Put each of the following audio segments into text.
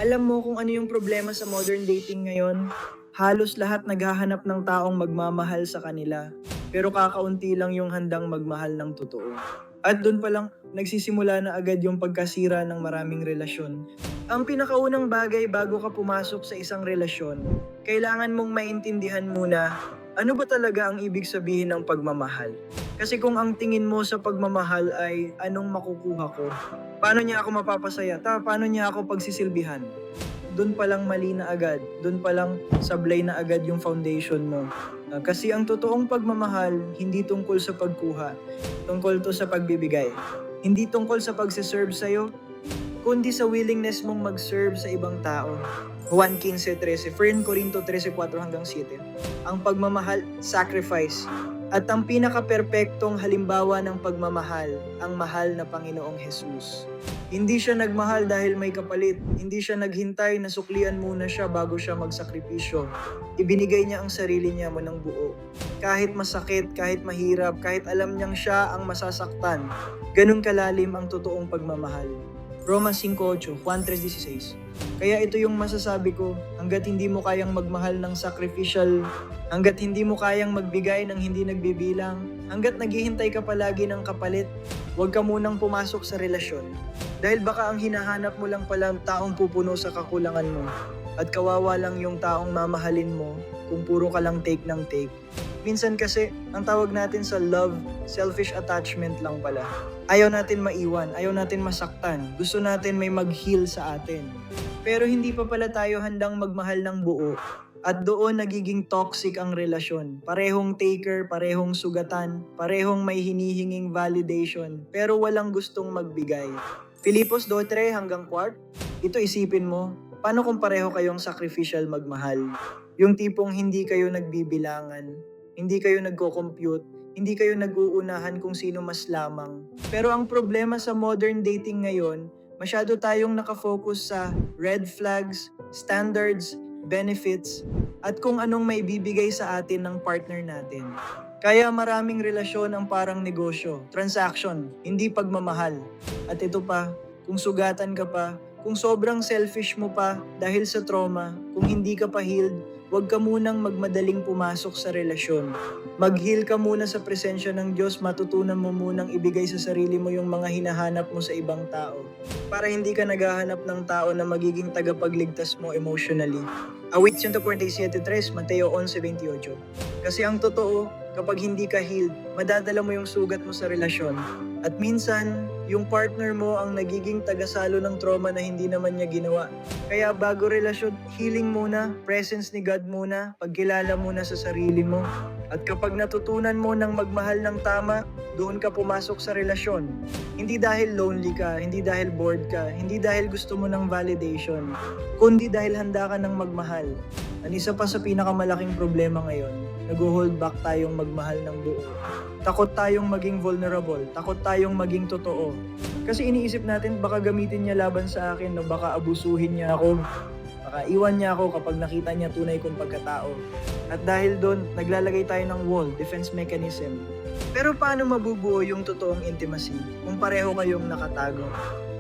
Alam mo kung ano yung problema sa modern dating ngayon? Halos lahat naghahanap ng taong magmamahal sa kanila, pero kakaunti lang yung handang magmahal ng totoo. At doon pa lang, nagsisimula na agad yung pagkasira ng maraming relasyon. Ang pinakaunang bagay bago ka pumasok sa isang relasyon, kailangan mong maintindihan muna ano ba talaga ang ibig sabihin ng pagmamahal. Kasi kung ang tingin mo sa pagmamahal ay anong makukuha ko, paano niya ako mapapasaya, paano niya ako pagsisilbihan, dun palang mali na agad, dun palang sablay na agad yung foundation mo. Kasi ang totoong pagmamahal, hindi tungkol sa pagkuha, tungkol to sa pagbibigay. Hindi tungkol sa pagsiserve sa'yo, kundi sa willingness mong mag-serve sa ibang tao. 1:15-13, 1 Corinto 13:4 hanggang 7. Ang pagmamahal, sacrifice. At ang pinaka-perpektong halimbawa ng pagmamahal, ang mahal na Panginoong Jesus. Hindi siya nagmahal dahil may kapalit. Hindi siya naghintay na suklian muna siya bago siya magsakripisyo. Ibinigay niya ang sarili niya mo ng buo. Kahit masakit, kahit mahirap, kahit alam niyang siya ang masasaktan, ganun kalalim ang totoong pagmamahal. Roma 5:8, Juan 3:16. Kaya ito yung masasabi ko, hanggat hindi mo kayang magmahal ng sacrificial, hanggat hindi mo kayang magbigay ng hindi nagbibilang, hanggat naghihintay ka palagi ng kapalit, huwag ka munang pumasok sa relasyon. Dahil baka ang hinahanap mo lang pala taong pupuno sa kakulangan mo, at kawawa lang yung taong mamahalin mo kung puro ka lang take ng take. Minsan kasi, ang tawag natin sa love, selfish attachment lang pala. Ayaw natin maiwan, ayaw natin masaktan, gusto natin may mag-heal sa atin. Pero hindi pa pala tayo handang magmahal ng buo, at doon nagiging toxic ang relasyon. Parehong taker, parehong sugatan, parehong may hinihinging validation, pero walang gustong magbigay. Filipos 2:3 hanggang 4, ito isipin mo, paano kung pareho kayong sacrificial magmahal? Yung tipong hindi kayo nagbibilangan, hindi kayo nagko-compute, hindi kayo nag-uunahan kung sino mas lamang. Pero ang problema sa modern dating ngayon, masyado tayong nakafocus sa red flags, standards, benefits, at kung anong may bibigay sa atin ng partner natin. Kaya maraming relasyon ang parang negosyo, transaction, hindi pagmamahal. At ito pa, kung sugatan ka pa, kung sobrang selfish mo pa dahil sa trauma, kung hindi ka pa healed, huwag ka munang magmadaling pumasok sa relasyon. Mag-heal ka muna sa presensya ng Diyos, matutunan mo munang ibigay sa sarili mo yung mga hinahanap mo sa ibang tao. Para hindi ka naghahanap ng tao na magiging tagapagligtas mo emotionally. Awit 147:3, Mateo 11:28. Kasi ang totoo, kapag hindi ka healed, madadala mo yung sugat mo sa relasyon. At minsan, yung partner mo ang nagiging tagasalo ng trauma na hindi naman niya ginawa. Kaya bago relasyon, healing muna, presence ni God muna, pagkilala muna sa sarili mo. At kapag natutunan mo ng magmahal ng tama, doon ka pumasok sa relasyon. Hindi dahil lonely ka, hindi dahil bored ka, hindi dahil gusto mo ng validation, kundi dahil handa ka ng magmahal. Ang isa pa sa pinakamalaking problema ngayon, nag-hold back tayong magmahal ng buo. Takot tayong maging vulnerable, takot tayong maging totoo. Kasi iniisip natin baka gamitin niya laban sa akin, no? Baka abusuhin niya ako, baka iwan niya ako kapag nakita niya tunay kong pagkatao. At dahil doon, naglalagay tayo ng wall, defense mechanism. Pero paano mabubuo yung totoong intimacy kung pareho kayong nakatago?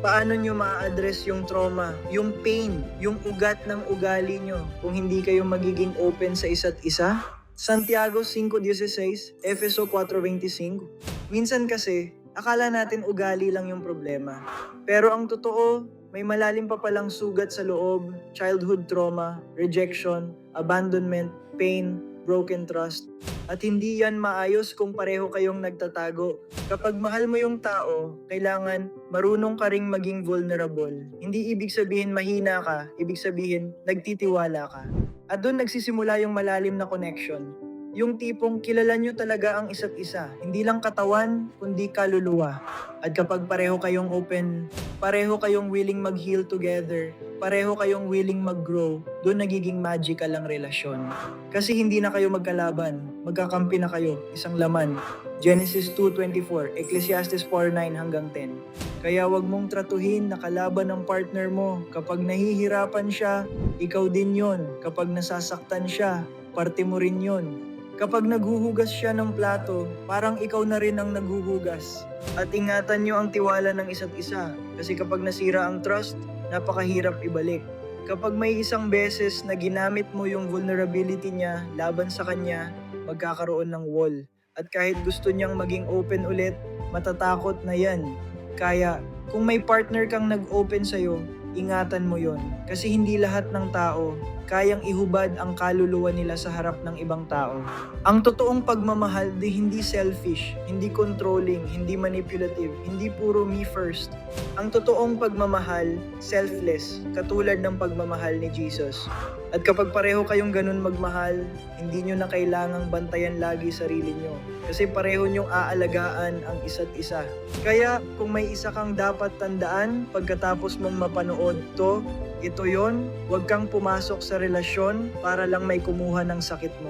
Paano nyo ma-address yung trauma, yung pain, yung ugat ng ugali nyo kung hindi kayo magiging open sa isa't isa? Santiago 5:16, Efeso 4:25. Minsan kasi, akala natin ugali lang yung problema. Pero ang totoo, may malalim pa palang sugat sa loob, childhood trauma, rejection, abandonment, pain, broken trust. At hindi yan maayos kung pareho kayong nagtatago. Kapag mahal mo yung tao, kailangan marunong ka ring maging vulnerable. Hindi ibig sabihin mahina ka, ibig sabihin nagtitiwala ka. At doon nagsisimula yung malalim na connection. Yung tipong kilala nyo talaga ang isa't isa. Hindi lang katawan, kundi kaluluwa. At kapag pareho kayong open, pareho kayong willing mag-heal together, pareho kayong willing mag-grow, doon nagiging magical ang relasyon. Kasi hindi na kayo magkalaban, magkakampi na kayo, isang laman. Genesis 2:24, Ecclesiastes 4:9 hanggang 10. Kaya wag mong tratuhin na kalaban ng partner mo. Kapag nahihirapan siya, ikaw din yon. Kapag nasasaktan siya, parte mo rin yon. Kapag naghuhugas siya ng plato, parang ikaw na rin ang naghuhugas. At ingatan nyo ang tiwala ng isa't isa. Kasi kapag nasira ang trust, napakahirap ibalik. Kapag may isang beses na ginamit mo yung vulnerability niya laban sa kanya, magkakaroon ng wall. At kahit gusto niyang maging open ulit, matatakot na yan. Kaya kung may partner kang nag-open sa'yo, ingatan mo yon. Kasi hindi lahat ng tao kayang ihubad ang kaluluwa nila sa harap ng ibang tao. Ang totoong pagmamahal di hindi selfish, hindi controlling, hindi manipulative, hindi puro me first. Ang totoong pagmamahal, selfless, katulad ng pagmamahal ni Jesus. At kapag pareho kayong ganun magmahal, hindi nyo na kailangang bantayan lagi sarili nyo. Kasi pareho nyong aalagaan ang isa't isa. Kaya kung may isa kang dapat tandaan pagkatapos mong mapanood to, ito yon, huwag kang pumasok sa relasyon para lang may kumuha ng sakit mo.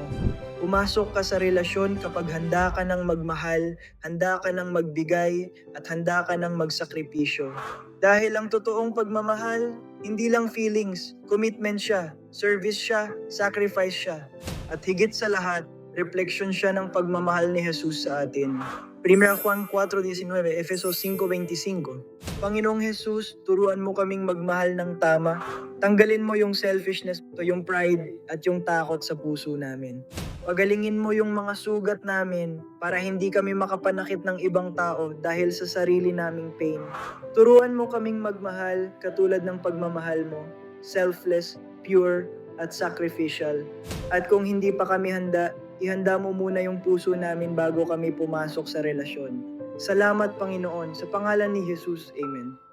Pumasok ka sa relasyon kapag handa ka ng magmahal, handa ka ng magbigay, at handa ka ng magsakripisyo. Dahil ang totoong pagmamahal, hindi lang feelings, commitment siya, service siya, sacrifice siya. At higit sa lahat, refleksyon siya ng pagmamahal ni Jesus sa atin. 1 Juan 4:19, Efesos 5:25. Panginoong Jesus, turuan mo kaming magmahal ng tama. Tanggalin mo yung selfishness, yung pride, at yung takot sa puso namin. Pagalingin mo yung mga sugat namin para hindi kami makapanakit ng ibang tao dahil sa sarili naming pain. Turuan mo kaming magmahal katulad ng pagmamahal mo, selfless, pure, at sacrificial. At kung hindi pa kami handa, ihanda mo muna yung puso namin bago kami pumasok sa relasyon. Salamat Panginoon, sa pangalan ni Jesus, Amen.